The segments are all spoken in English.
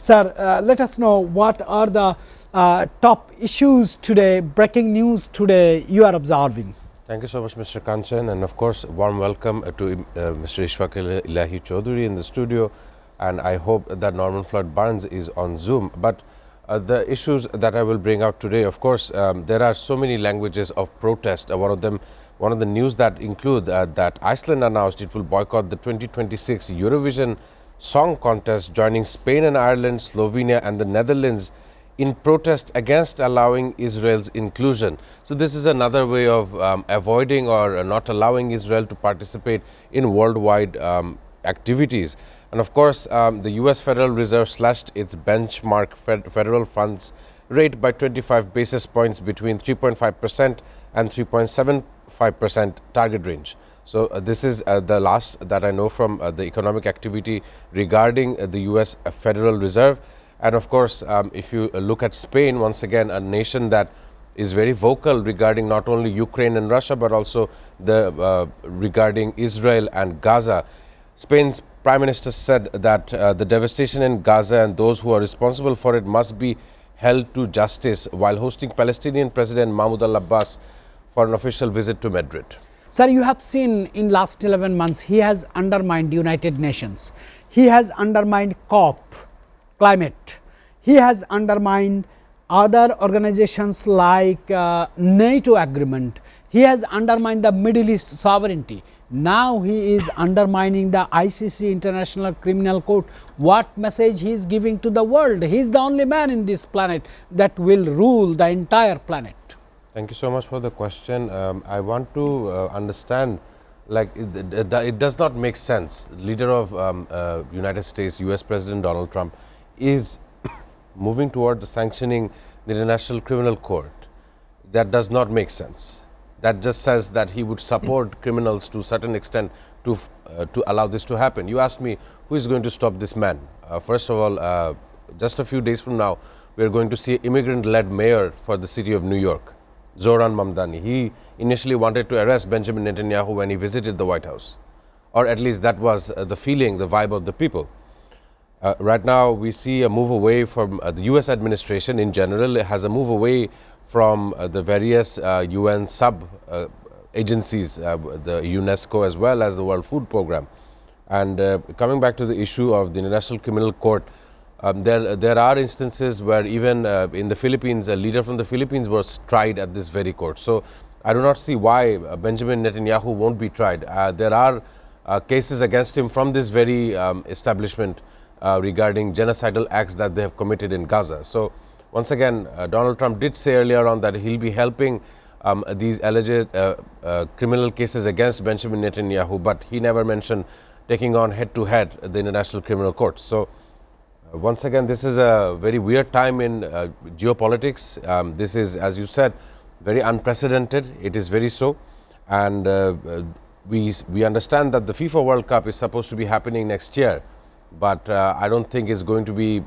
Sir, let us know what are the top issues today, breaking news today you are observing. Thank you so much, Mr. Kanchan, and of course, warm welcome to Mr. Ishfaq Ilahi Chaudhary in the studio, and I hope that Norman Floyd Barnes is on Zoom. But the issues that I will bring out today, of course, there are so many languages of protest. One of the news that include that Iceland announced it will boycott the 2026 Eurovision Song Contest, joining Spain and Ireland, Slovenia and the Netherlands in protest against allowing Israel's inclusion. So this is another way of avoiding or not allowing Israel to participate in worldwide activities. And of course, the US Federal Reserve slashed its benchmark federal funds rate by 25 basis points between 3.5% and 3.75% target range. So this is the last that I know from the economic activity regarding the US Federal Reserve. And of course, if you look at Spain, once again, a nation that is very vocal regarding not only Ukraine and Russia, but also regarding Israel and Gaza. Spain's Prime Minister said that the devastation in Gaza and those who are responsible for it must be held to justice, while hosting Palestinian President Mahmoud al-Abbas for an official visit to Madrid. Sir, you have seen in last 11 months, he has undermined United Nations. He has undermined COP, climate. He has undermined other organizations like NATO agreement. He has undermined the Middle East sovereignty. Now he is undermining the ICC, International Criminal Court. What message he is giving to the world? He is the only man in this planet that will rule the entire planet. Thank you so much for the question. I want to understand, like, it does not make sense. Leader of United States, US President Donald Trump is moving toward the sanctioning the International Criminal Court. That does not make sense. That just says that he would support criminals to a certain extent to allow this to happen. You asked me, who is going to stop this man? First of all, just a few days from now, we are going to see an immigrant-led mayor for the city of New York, Zoran Mamdani. He initially wanted to arrest Benjamin Netanyahu when he visited the White House, or at least that was the feeling, the vibe of the people. Right now, we see a move away from the US administration in general. It has a move away from the various UN sub-agencies, the UNESCO as well as the World Food Programme. And coming back to the issue of the International Criminal Court, there are instances where even in the Philippines, a leader from the Philippines was tried at this very court. So I do not see why Benjamin Netanyahu won't be tried. There are cases against him from this very establishment regarding genocidal acts that they have committed in Gaza. So once again, Donald Trump did say earlier on that he'll be helping these alleged criminal cases against Benjamin Netanyahu, but he never mentioned taking on head-to-head the International Criminal Court. So once again, this is a very weird time in geopolitics. This is, as you said, very unprecedented. It is very so. And we understand that the FIFA World Cup is supposed to be happening next year, but I don't think it's going to be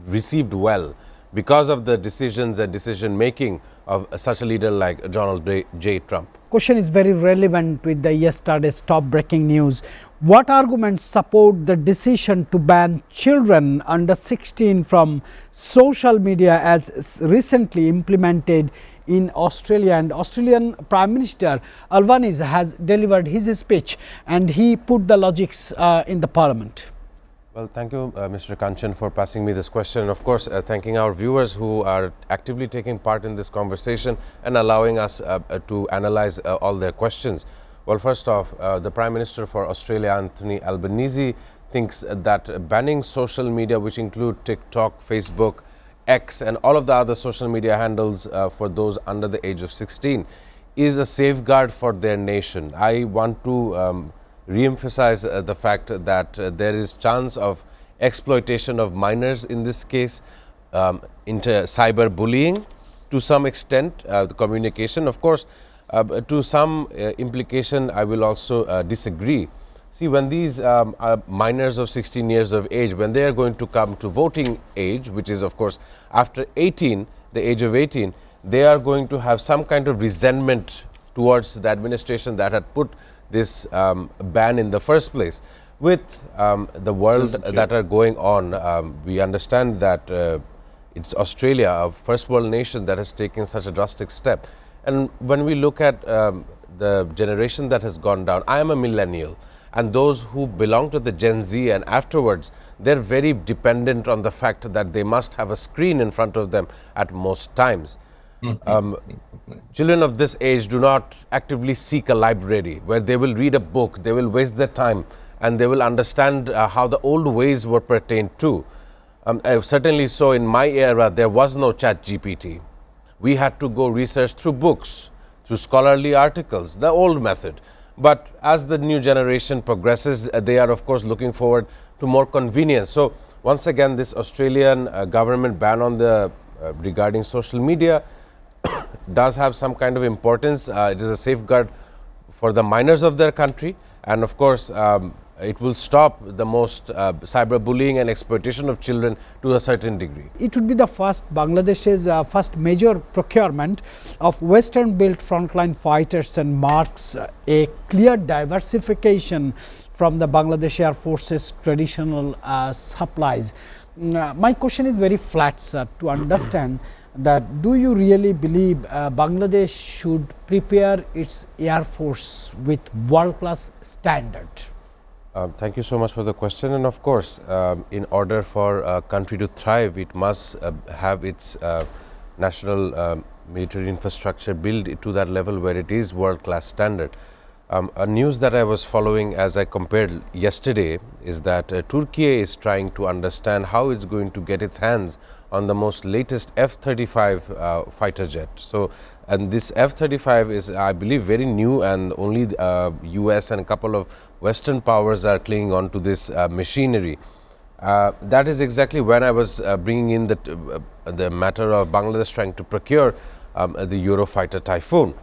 received well because of the decisions and decision making of such a leader like Donald J. Trump. Question is very relevant with the yesterday's top breaking news. What arguments support the decision to ban children under 16 from social media as recently implemented in Australia? And Australian Prime Minister Albanese has delivered his speech and he put the logics in the parliament. Well, thank you, Mr. Kanchan, for passing me this question. Of course, thanking our viewers who are actively taking part in this conversation and allowing us to analyze all their questions. Well, first off, the Prime Minister for Australia, Anthony Albanese, thinks that banning social media, which include TikTok, Facebook, X, and all of the other social media handles for those under the age of 16, is a safeguard for their nation. I want to re-emphasize the fact that there is chance of exploitation of minors in this case, into cyberbullying to some extent, the communication. Of course, to some implication, I will also disagree. See, when these minors of 16 years of age, when they are going to come to voting age, which is of course after 18, the age of 18, they are going to have some kind of resentment towards the administration that had put this ban in the first place. with the world that are going on, we understand that it's Australia, a first world nation, that has taken such a drastic step. And when we look at the generation that has gone down, I am a millennial, and those who belong to the Gen Z and afterwards, they're very dependent on the fact that they must have a screen in front of them at most times. Children of this age do not actively seek a library where they will read a book, they will waste their time, and they will understand how the old ways were pertained to. Certainly so in my era, there was no chat GPT. We had to go research through books, through scholarly articles, the old method. But as the new generation progresses, they are of course looking forward to more convenience. So once again, this Australian government ban on the regarding social media does have some kind of importance. It is a safeguard for the minors of their country, and of course it will stop the most cyberbullying and exploitation of children to a certain degree. It would be the first Bangladesh's first major procurement of Western built frontline fighters and marks a clear diversification from the Bangladesh Air Force's traditional supplies. My question is very flat, sir, to understand that do you really believe Bangladesh should prepare its Air Force with world-class standard? Thank you so much for the question. And of course, in order for a country to thrive, it must have its national military infrastructure built to that level where it is world-class standard. A news that I was following as I compared yesterday is that Turkey is trying to understand how it's going to get its hands on the most latest F-35 fighter jet. So, and this F-35 is, I believe, very new, and only US and a couple of Western powers are clinging on to this machinery. That is exactly when I was bringing in the matter of Bangladesh trying to procure the Eurofighter Typhoon.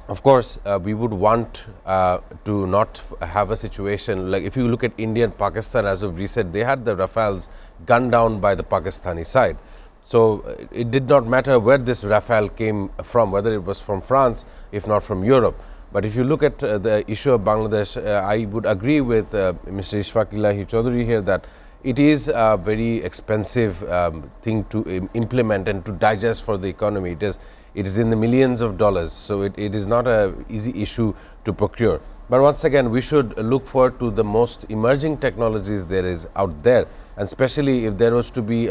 Of course, we would want to not have a situation like if you look at India and Pakistan as of recent, they had the Rafales gunned down by the Pakistani side. So it did not matter where this Rafale came from, whether it was from France, if not from Europe. But if you look at the issue of Bangladesh, I would agree with Mr. Ishfaq Ilahi Chaudhary here that it is a very expensive thing to implement and to digest for the economy. It is in the millions of dollars, so it is not an easy issue to procure. But once again, we should look forward to the most emerging technologies there is out there, and especially if there was to be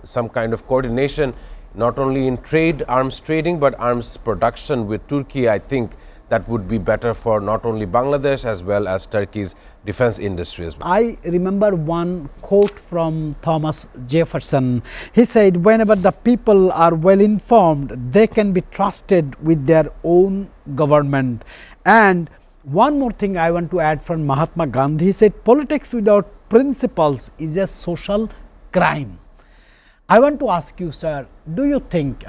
some kind of coordination, not only in trade, arms trading, but arms production with Turkey. I think that would be better for not only Bangladesh as well as Turkey's defense industry as well. I remember one quote from Thomas Jefferson. He said, whenever the people are well informed, they can be trusted with their own government. And one more thing I want to add from Mahatma Gandhi, he said, politics without principles is a social crime. I want to ask you, sir, do you think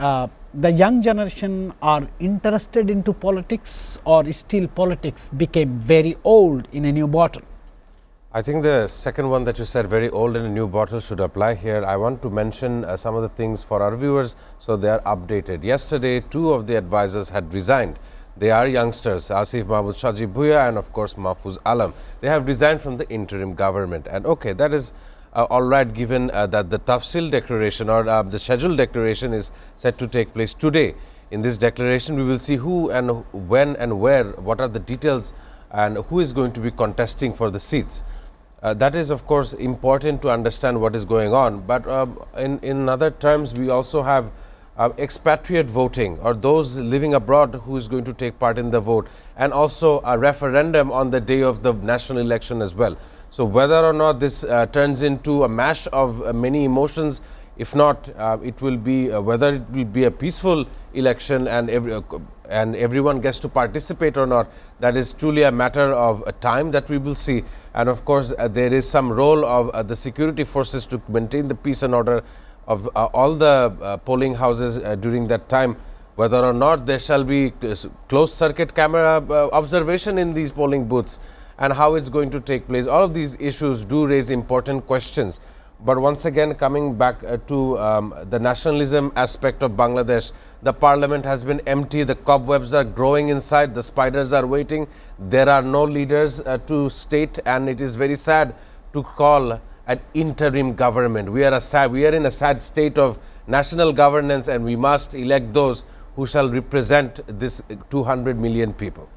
the young generation are interested into politics, or still politics became very old in a new bottle? I think the second one that you said, very old in a new bottle, should apply here. I want to mention some of the things for our viewers so they are updated. Yesterday, 2 of the advisors had resigned. They are youngsters, Asif Mahmoud Shajib Bhuiya and of course Mahfuz Alam. They have resigned from the interim government, and okay, that is all right, given that the Tafsil declaration or the schedule declaration is set to take place today. In this declaration, we will see who and when and where, what are the details, and who is going to be contesting for the seats. That is of course important to understand what is going on, but in other terms, we also have expatriate voting, or those living abroad who is going to take part in the vote, and also a referendum on the day of the national election as well. So whether or not this turns into a mash of many emotions, if not, it will be whether it will be a peaceful election and everyone gets to participate or not, that is truly a matter of time that we will see. And of course, there is some role of the security forces to maintain the peace and order of all the polling houses during that time. Whether or not there shall be closed circuit camera observation in these polling booths, and how it's going to take place. All of these issues do raise important questions. But once again, coming back to the nationalism aspect of Bangladesh, the parliament has been empty, the cobwebs are growing inside, the spiders are waiting, there are no leaders to state, and it is very sad to call an interim government. We are in a sad state of national governance, and we must elect those who shall represent this 200 million people.